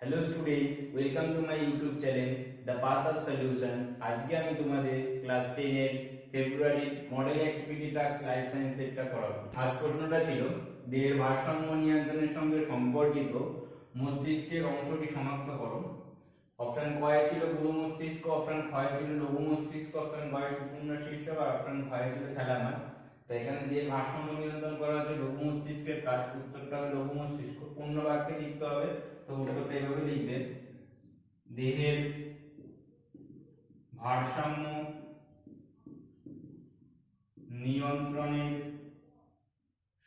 Hello student, welcome to my YouTube channel the path of solution. আজকে আমি তোমাদের class 10 এর February model activity task life science সেটটা করাবো। আজ প্রশ্নটা ছিল দেহের ভারসাম্য নিয়ন্ত্রণের সঙ্গে সম্পর্কিত মস্তিষ্কের অংশটি শনাক্ত করো। অপশন ক এ ছিল গুরু মস্তিষ্ক, অপশন খ এ ছিল লঘু মস্তিষ্ক, অপশন গ এ সুষুম্না শীর্ষক আর অপশন খ এ ছিল থ্যালামাস। তো এখানে দেহের ভারসাম্য নিয়ন্ত্রণ করা হচ্ছে লঘু মস্তিষ্কের কাজ। উত্তরটা হবে লঘু মস্তিষ্ক। পূর্ণ বাক্যে লিখতে হবে। তো উত্তরটা এভাবে লিখবেন, দেহের ভারসাম্য নিয়ন্ত্রণের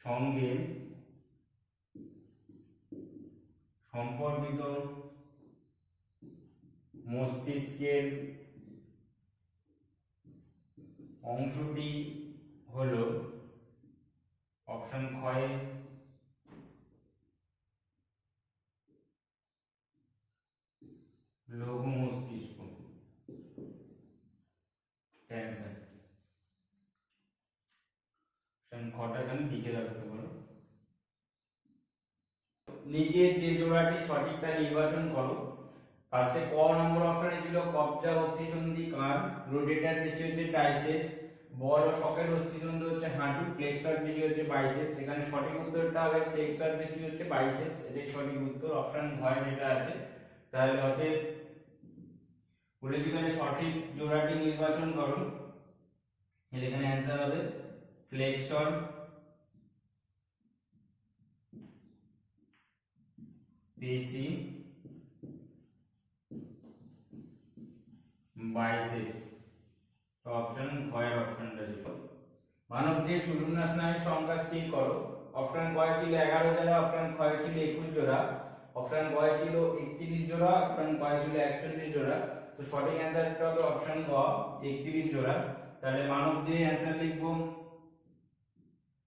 সঙ্গে সম্পর্কিত মস্তিষ্কের অংশটি হলো অপশন খ এ লঘু মস্তিষ্ক। ক্যান্সার অপশন খটা এখানে লিখে রাখতে পারো। নিচের যে জোড়াটি সঠিক তা নির্বাচন করো। ফার্স্টে ক নম্বর অপশনে ছিল কবজা অস্থিসন্ধি কাঁধ, রোটেটর পেশি হচ্ছে ট্রাইসেপস, বল ও শকের অস্থিসন্ধি হচ্ছে হাঁটু, ফ্লেক্সর পেশি হচ্ছে বাইসেপস। এখানে সঠিক উত্তরটা হবে ফ্লেক্সর পেশি হচ্ছে বাইসেপস, এটাই সঠিক উত্তর। অপশন ঘয় যেটা আছে, তাহলে অতএব বলেছি এখানে সঠিক জোড়াটি নির্বাচন করো। এখানে অ্যান্সার হবে ফ্লেক্সর পেশি বাইসেপস। তো অপশন ঘয়ের অপশনটা ছিল। মানবদেহের সুষুম্না স্নায়ুর সংখ্যা স্থির করো। অপশন ক ছিল 11 জোড়া, অপশন খ ছিল 21 জোড়া, অপশন গ ছিল 31 জোড়া, অপশন ক ছিল 41 জোড়া। তো সঠিক অ্যানসারটা হবে অপশন গ 31 জোড়া। তাহলে মানবদেহে অ্যানসার লিখব,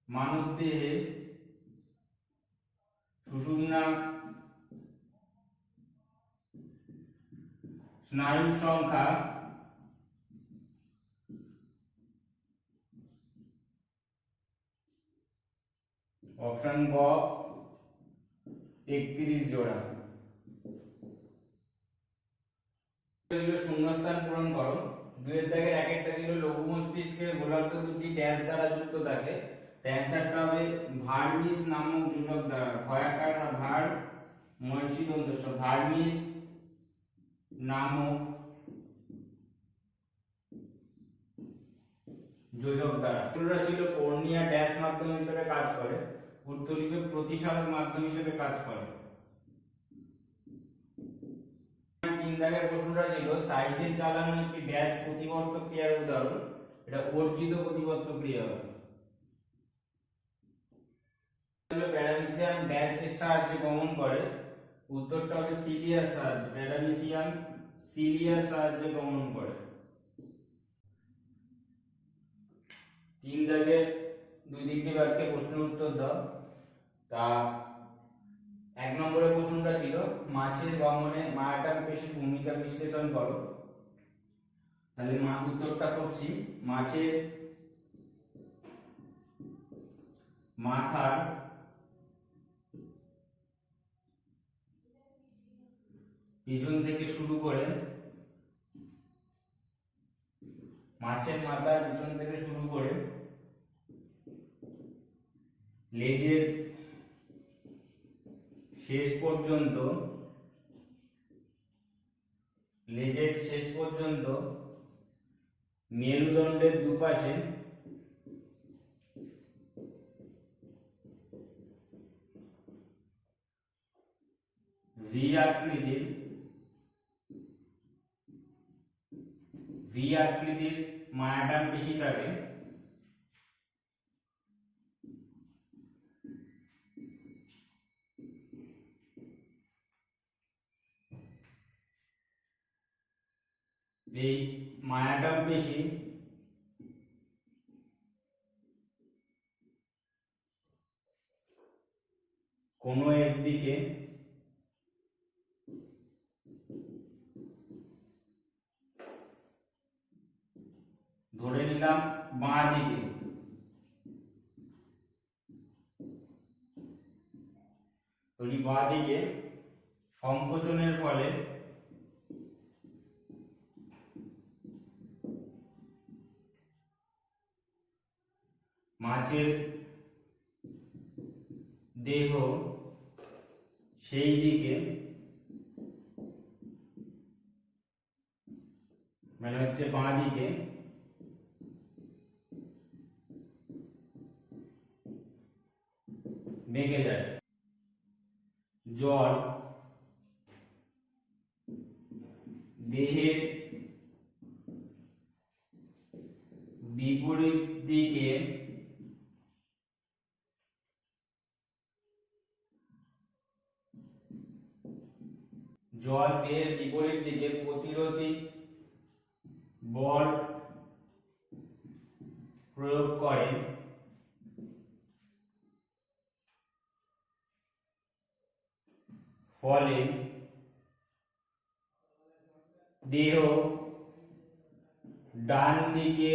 মানবদেহে সুষুম্না স্নায়ুর সংখ্যা অপশন গ 31 জোড়া। শূন্যস্থান পূরণ করো। দুইয়ের দাগের এক একটা ছিল লঘু মস্তিষ্কের গোলার্ধ দুটি ড্যাশ দ্বারা যুক্ত থাকে। অ্যানসারটা হবে ভার্মিস নামক যোজক দ্বারা। ভয়াকার ভার ময়সী দন্তস্ব, ভার্মিস নামক যোজক দ্বারা। উত্তরটা ছিল কর্নিয়া ড্যাশ মাধ্যম হিসেবে কাজ করে। উত্তর লিখবে প্রতিসারক মাধ্যম হিসেবে কাজ করে। তিন দাগের প্রশ্নটা ছিল সাইকেল চালানো একটি ড্যাশ প্রতিবর্ত ক্রিয়ার উদাহরণ। এটা অর্জিত প্রতিবর্ত ক্রিয়া হবে। প্যারামিসিয়াম ড্যাশ এর সাহায্যে গমন করে। উত্তরটা হবে সিলিয়ার সাহায্যে। প্যারামিসিয়াম সিলিয়ার সাহায্যে গমন করে। তিন দাগের দুই তিনটি বাক্যে প্রশ্ন উত্তর দাও। তা এক নম্বরের প্রশ্নটা ছিল মাছের গমনে মায়াটাম পেশির ভূমিকা বিশ্লেষণ করো। তাহলে উত্তরটা করছি, মাছের মাথার পিছন থেকে শুরু করে, মাছের মাথার পিছন থেকে শুরু করে লেজের শেষ পর্যন্ত, মেরুদণ্ডের দুপাশে ভি আকৃতির মায়াটাম পেশি থাকে। এই মায়াটাম পেশি কোনো একদিকে ধরে নিলাম বাঁ দিকে, বাঁ দিকে সংকোচনের ফলে মাছের দেহ সেই দিকে মানে হচ্ছে বাঁ দিকে বেঁকে যায়। জল দেহের বিপরীত দিকে প্রতিরোধী বল প্রয়োগ করে ফলে দেহ ডান দিকে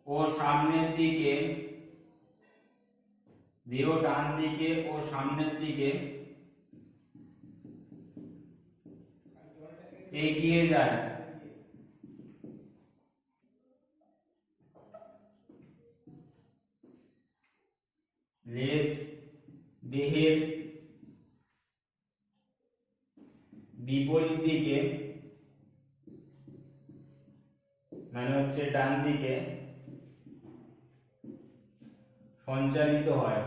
ও সামনের দিকে এগিয়ে যায়। লেজ দেহের বিপরীত দিকে মানে হচ্ছে ডান দিকে সঞ্চালিত হয়।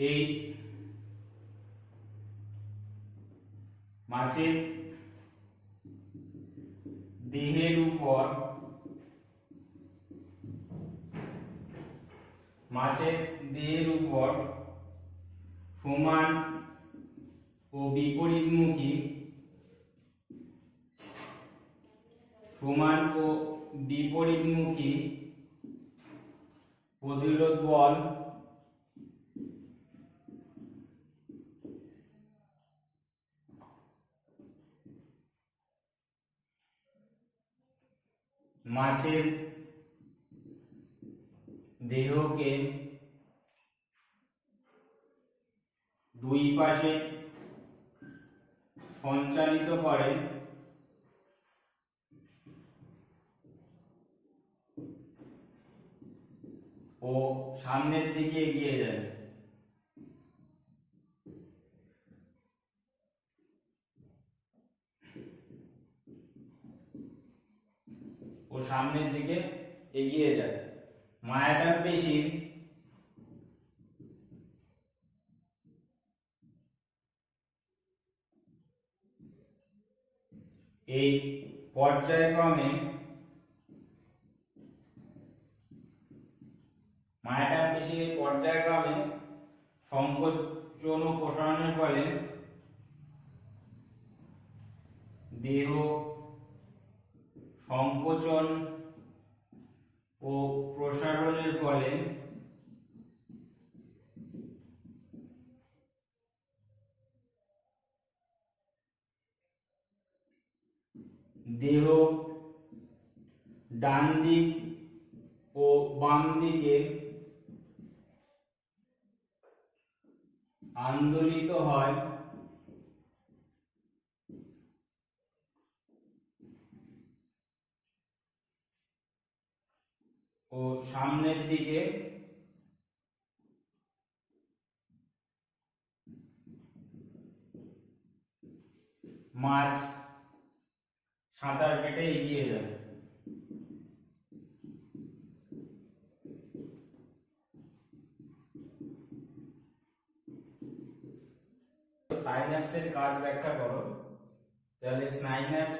এই মাছের দেহের উপর সমান ও বিপরীতমুখী প্রতিরোধ বল মাছের দেহকে দুই পাশে সঞ্চালিত করে ও সামনের দিকে এগিয়ে যায়। মায়াটার পেশির এই পর্যায়ক্রমে সংকোচন ও প্রসারণের ফলে দেহ সংকোচন ও প্রসারণের ফলে দেহ ডান দিক ও বাম দিকে আন্দোলিত হয় ও সামনের দিকে মাছ সাঁতার কেটে এগিয়ে যায়। সাইন্যাপসের কাজ ব্যাখ্যা করো। তাহলে সাইন্যাপস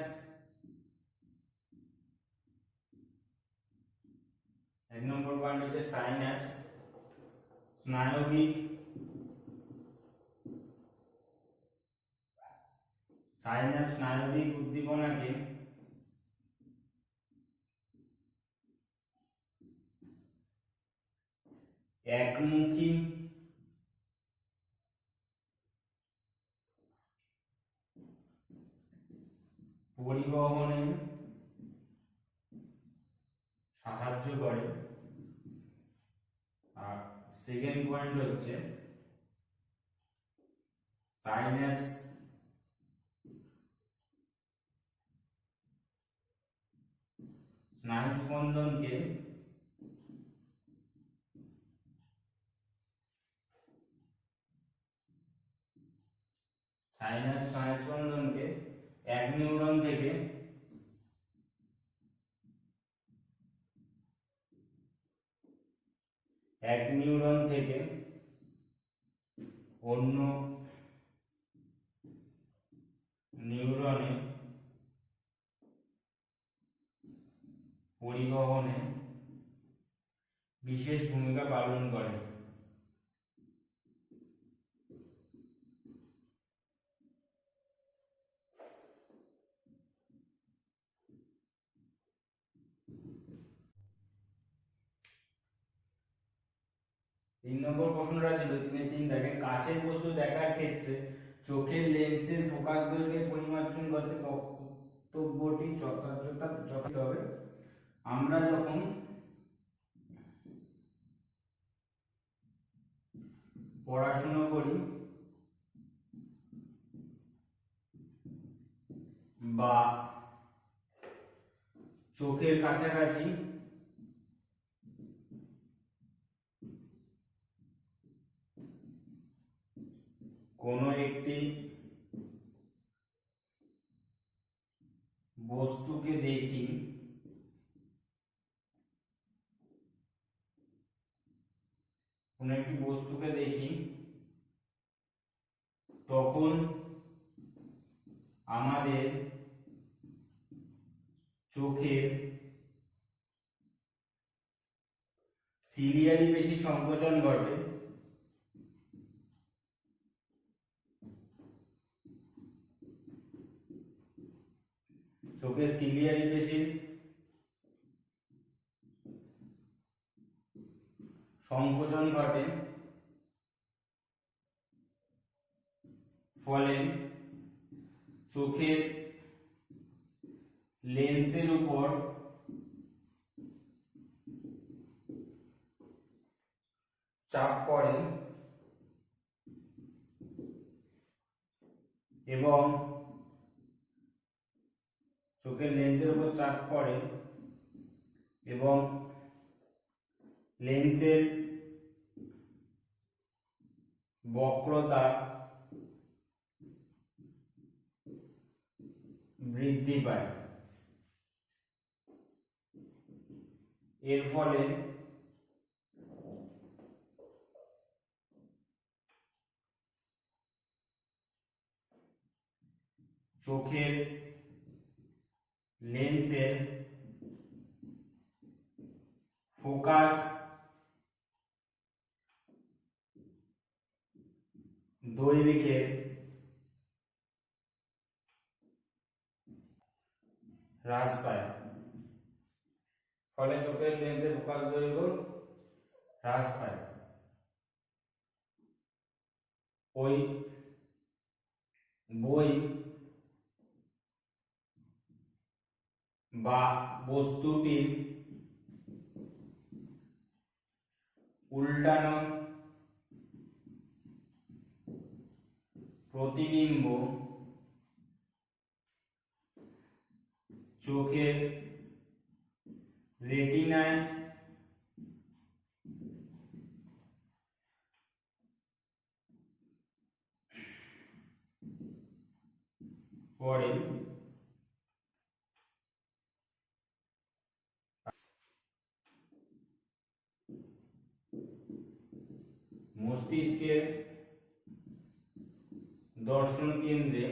এক নম্বর পয়েন্ট হচ্ছে সাইন্যাপস স্নায়বিক উদ্দীপনাকে একমুখী পরিবহনে সাহায্য করে। আর সেকেন্ড পয়েন্ট হচ্ছে সাইন্যাপস স্নায়ুস্পন্দনকে এক নিউরন থেকে অন্য নিউরনে পরিবহনে বিশেষ ভূমিকা পালন করে। 3 নম্বর প্রশ্নটা ছিল 3 দেখেন, কাছের বস্তু দেখার ক্ষেত্রে চোখের লেন্সের ফোকাস দৈর্ঘ্যের পরিমার্জন করতে কর্তব্যটি যথাযথ হবে। আমরা যখন পড়াশোনা করি বা চোখের কাছাকাছি কোনো একটি বস্তুকে দেখি, তখন আমাদের চোখের সিলিয়ারি পেশি সংকোচন ঘটে। চোখের সিলিয়ারি পেশির সংকোচন ঘটে, ফলে চোখের লেন্সের উপর চাপ পড়ে এবং লেন্সের বক্রতা বৃদ্ধি পায়। এর ফলে চোখের লেন্সের ফোকাস দৈর্ঘ্যের হ্রাস পায়। ফলে চোখের লেন্সের ফোকাস দৈর্ঘ্য হ্রাস পায়। ওই বই বা বস্তুটির উল্টানো প্রতিবিম্ব চোখের রেটিনায় পড়ে। মস্তিষ্কের দর্শন কেন্দ্রে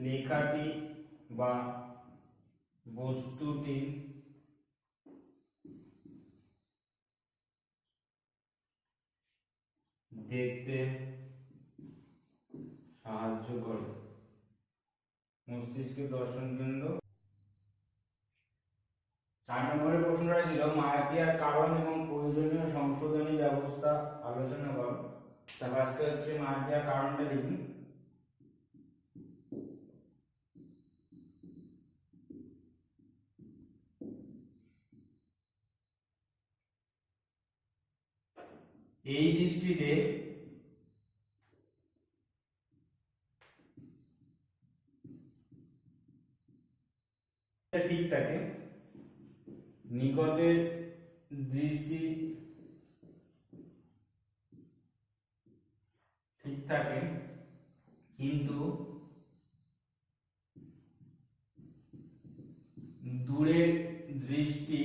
লেখাটি বা বস্তুটি দেখতে সাহায্য করে। মস্তিষ্কের দর্শন কেন্দ্র। 4 নম্বরের প্রশ্নটা ছিল মায়োপিয়ার কারণ এবং প্রয়োজনীয় সংশোধনী ব্যবস্থা আলোচনা করো। তা ফার্স্টে হচ্ছে মায়োপিয়ার কারণটা লিখি। এই দৃষ্টিতে ঠিক থাকে, নিকটের দৃষ্টি ঠিক থাকে, কিন্তু দূরের দৃষ্টি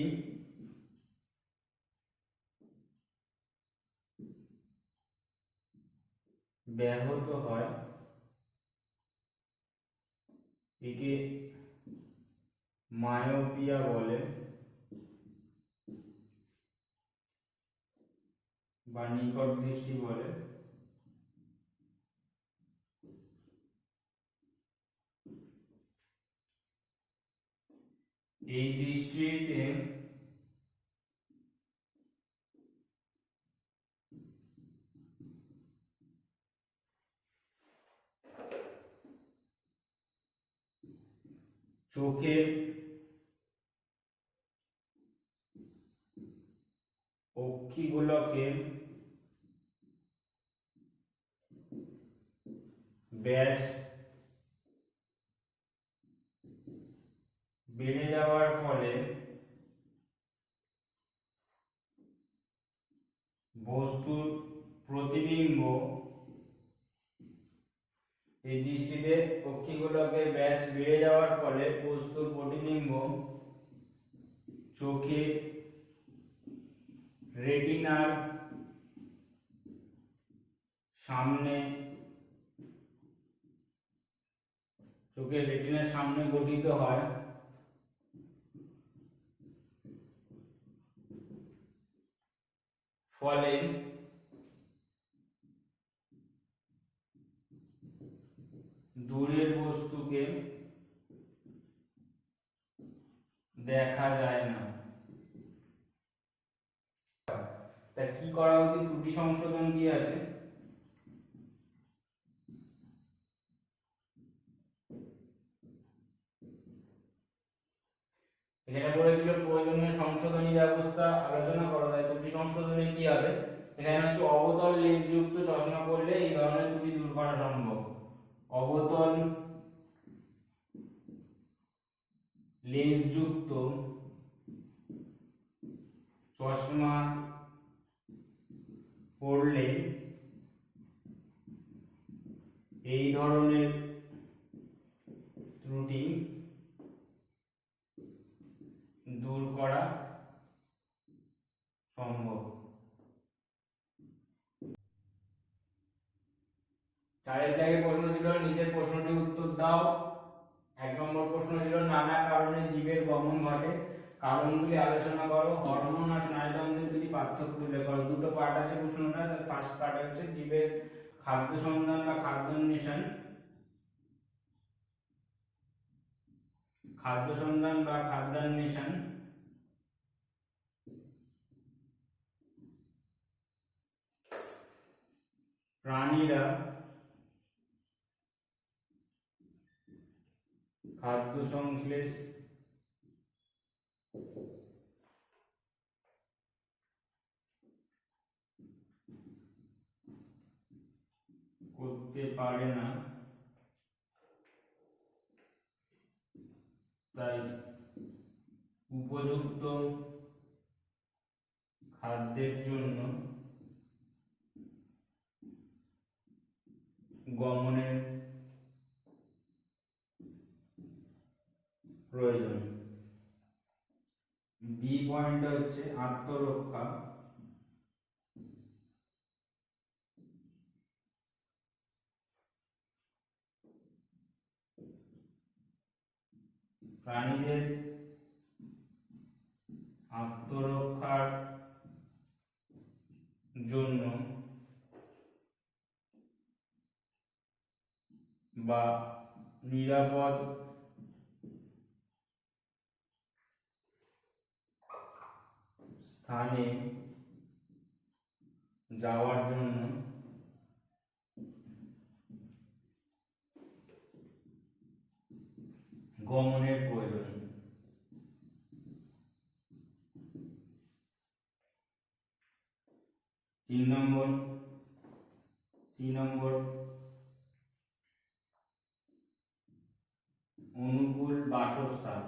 ব্যাহত হয়, একে মায়োপিয়া বলে বা নিকট দৃষ্টি বলে। এই দৃষ্টিতে চোখের অক্ষিগোলকের ব্যাস বেড়ে যাওয়ার ফলে বস্তুর প্রতিবিম্ব, এই দৃষ্টিতে অক্ষিগোলকের ব্যাস বেড়ে যাওয়ার ফলে বস্তুর প্রতিবিম্ব চোখে রেটিনার সামনে গঠিত হয়, ফলে দূরের বস্তুকে দেখা যায় না। তা কি করা উচিত? ত্রুটি সংশোধন কি আছে? এখানে বলেছিল প্রয়োজনীয় সংশোধনী ব্যবস্থা আলোচনা করা যায়। ত্রুটি সংশোধনী কি হবে? এখানে হচ্ছে অবতল লেন্স যুক্ত চশমা পরলে এই ধরনের ত্রুটি দূর করা সম্ভব। অবতল লেন্স যুক্ত চশমা পরলে এই ধরনের ত্রুটি দূর করা সম্ভব। 4 দাগের প্রশ্ন ছিল নিচের প্রশ্নটির উত্তর দাও। 1 নম্বর প্রশ্ন ছিল নানা কারণে জীবের গমন ঘটে, কারণগুলি আলোচনা করো। হরমোন আর স্নায়ুতন্ত্রের দুটি পার্থক্য উল্লেখ করো। দুটো পার্ট আছে প্রশ্নটা। তার ফার্স্ট পার্ট হচ্ছে জীবের খাদ্য সন্ধান বা খাদ্যান্বেষণ, প্রাণীরা খাদ্য সংশ্লেষ করতে পারে না, তাই উপযুক্ত খাদ্যের জন্য গমনের প্রয়োজন। বি পয়েন্ট হচ্ছে আত্মরক্ষা। প্রাণীদের আত্মরক্ষার জন্য বা নিরাপদ স্থানে যাওয়ার জন্য গমনের প্রয়োজন। 3 নম্বর সি নম্বর অনুকূল বাসস্থান।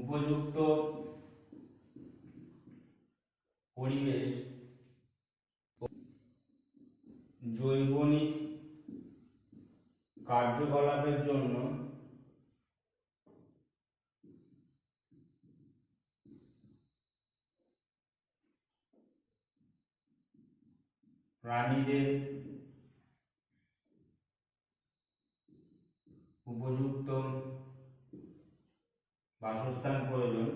উপযুক্ত পরিবেশ জৈবনিক কার্যকলাপের জন্য প্রাণীদের উপযুক্ত বাসস্থান প্রয়োজন।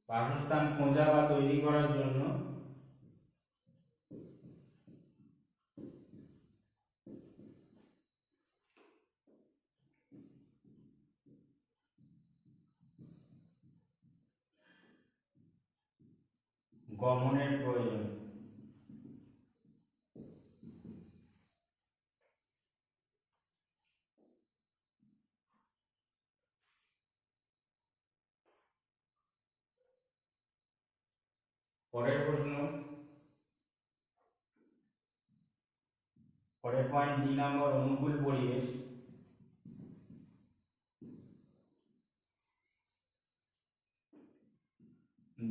বাসস্থান খোঁজা বা তৈরি করার জন্য গমনের প্রয়োজন। পরের প্রশ্ন, পরের পয়েন্ট ডি নাম্বার অনুকূল পরিবেশ।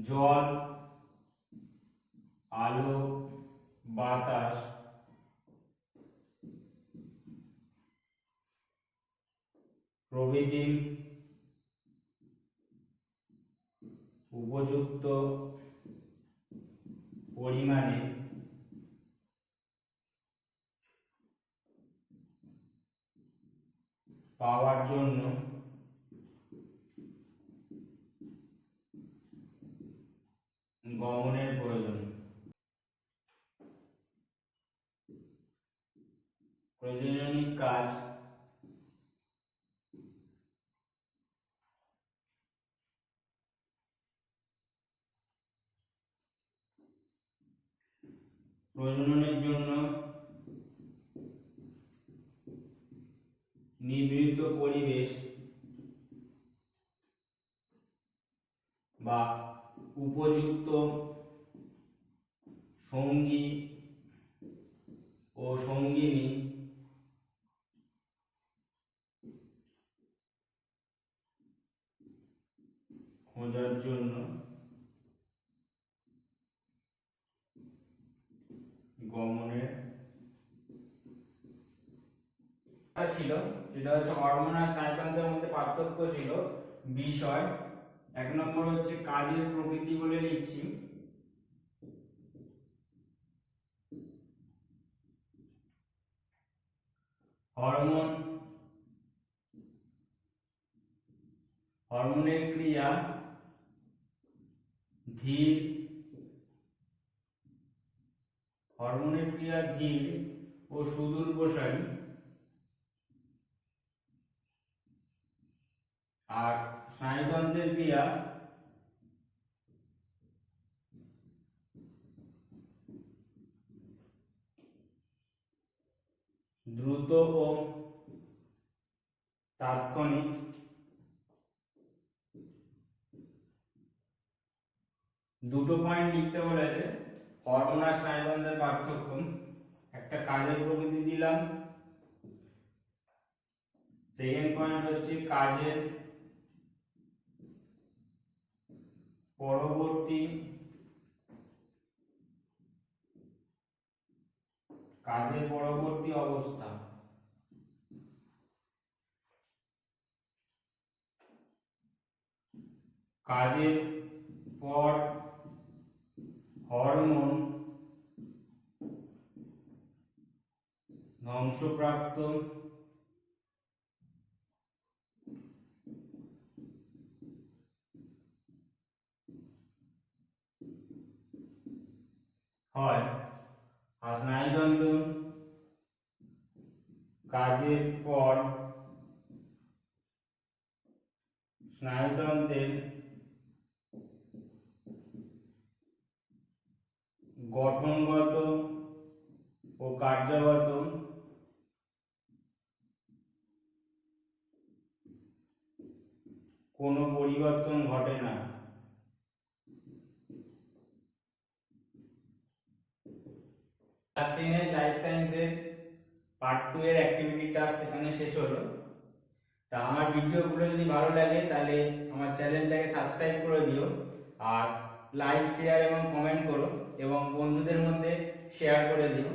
জল, আলো, বাতাস প্রভৃতি উপযুক্ত পরিমাণে পাওয়ার জন্য গমনের প্রয়োজন। প্রয়োজনীয় কাজ প্রজননের জন্য নিভৃত পরিবেশ বা উপযুক্ত সঙ্গী ও সঙ্গিনী খোঁজার জন্য গমনের ছিল, যেটা হচ্ছে হরমোন আর স্নায়ুতন্ত্রের মধ্যে পার্থক্য ছিল বিষয়। এক নম্বর হচ্ছে কাজের প্রকৃতি বলে লিখছি। হরমোন, হরমোনের ক্রিয়া ধীর, হরমোনের ক্রিয়া ধীর ও সুদূর প্রসারী, আর স্নায়ুতন্ত্রের ক্রিয়া দ্রুত ও তাৎক্ষণিক। দুটো পয়েন্ট লিখতে বলেছে, হরমোন আর স্নায়ুতন্ত্রের পার্থক্য। একটা কাজের প্রকৃতি দিলাম, সেকেন্ড পয়েন্ট হচ্ছে কাজের পরবর্তী অবস্থা। কাজের পর হরমোন ধ্বংসপ্রাপ্ত হয়, আর স্নায়ুতন্ত্র কাজের পর স্নায়ুতন্ত্রের গঠনগত ও কার্যগত কোনো পরিবর্তন ঘটে না। ক্লাস 10 এর লাইফ সায়েন্সের পার্ট 2 এর অ্যাক্টিভিটি টাস্ক এখানে শেষ হলো। তা আমার ভিডিওগুলো যদি ভালো লাগে তাহলে আমার চ্যানেলটাকে সাবস্ক্রাইব করে দিও, আর লাইক শেয়ার এবং কমেন্ট করো এবং বন্ধুদের মধ্যে শেয়ার করে দিও।